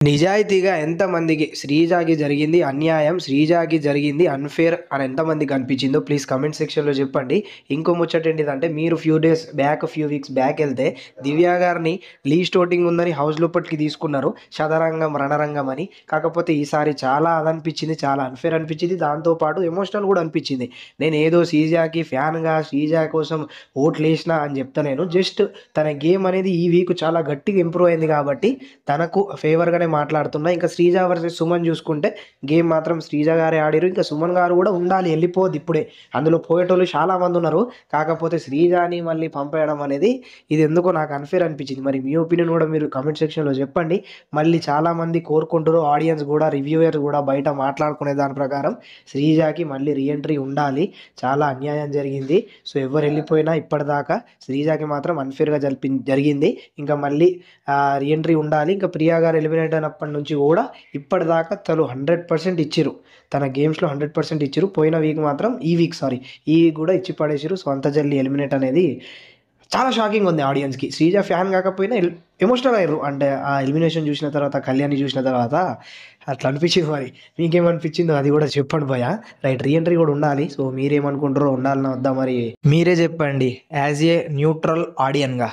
నిజాయితీగా ఎంతమందికి శ్రీజాకి జరిగింది అన్యాయం, శ్రీజాకి జరిగింది అన్‌ఫేర్ అని ఎంతమందికి అనిపించిందో ప్లీజ్ కామెంట్ సెక్షన్‌లో చెప్పండి. ఇంకో ముచ్చట ఏంటిదంటే మీరు ఫ్యూ వీక్స్ బ్యాక్ ఎళ్తే దివ్య గారిని లీస్ట్ ఓటింగ్ ఉందని హౌస్ లోపటికి తీసుకున్నారు. చదరంగం, రణరంగం అని. కాకపోతే ఈసారి చాలా అదనిపించింది. చాలా అన్‌ఫేర్ అనిపించింది. దాంతో పాటు ఎమోషనల్ కూడా అనిపించింది. నేనేదో శ్రీజాకి ఫ్యాన్‌గా శ్రీజా కోసం ఓట్లేసినా అని చెప్తలేను. జస్ట్ తన గేమ్ అనేది ఈ వీక్ చాలా గట్టిగా ఇంప్రూవ్ అయింది కాబట్టి తనకు ఫేవర్‌గానే మాట్లాడుతున్నా. ఇంకా శ్రీజ వర్సెస్ సుమన్ చూసుకుంటే గేమ్ మాత్రం శ్రీజ గారే ఆడిర్రు. ఇంకా సుమన్ గారు కూడా ఉండాలి, ఎళ్ళిపోద్ది ఇప్పుడే. అందులో పోయేటోళ్ళు చాలా మందున్నారు. కాకపోతే శ్రీజాని మళ్ళీ పంపేయడం అనేది ఇది ఎందుకో నాకు అన్‌ఫేర్ అనిపించింది. మరి మీ ఒపీనియన్ కూడా మీరు కామెంట్ సెక్షన్‌లో చెప్పండి. మళ్ళీ చాలామంది కోరుకుంటుర్రు, ఆడియన్స్ కూడా, రివ్యూయర్స్ కూడా బయట మాట్లాడుకునే దాని ప్రకారం శ్రీజాకి మళ్ళీ రీ ఎంట్రీ ఉండాలి. చాలా అన్యాయం జరిగింది. సో ఎవరు ఎళ్ళిపోయినా ఇప్పటిదాకా శ్రీజాకి మాత్రం అన్‌ఫేర్‌గా జరిగింది. ఇంకా మళ్ళీ రీ ఎంట్రీ ఉండాలి. ఇంకా ప్రియా గారు ఎలిమినేట్ అయినప్పటి నుంచి కూడా ఇప్పటిదాకా తను 100% ఇచ్చిర్రు. తన గేమ్స్‌లో 100% ఇచ్చిర్రు. పోయిన వీక్ మాత్రం ఈ వీక్ కూడా ఇచ్చి పడేసిర్రు. సో అంత జల్ది ఎలిమినేట్ అనేది చాలా షాకింగ్ ఉంది ఆడియన్స్‌కి. శ్రీజ ఫ్యాన్ కాకపోయినా ఎమోషనల్ అయ్యిర్రు. అంటే ఆ ఎలిమినేషన్ చూసిన తర్వాత, కళ్యాణ్‌ని చూసిన తర్వాత అట్లా అనిపించింది మరి. మీకేమనిపించిందో అది కూడా చెప్పండి భయ్యా. రైట్, రీ ఎంట్రీ కూడా ఉండాలి. సో మీరేమనుకుంటారో ఉండాలనా వద్దా మరి మీరే చెప్పండి యాస్ ఏ న్యూట్రల్ ఆడియన్‌గా.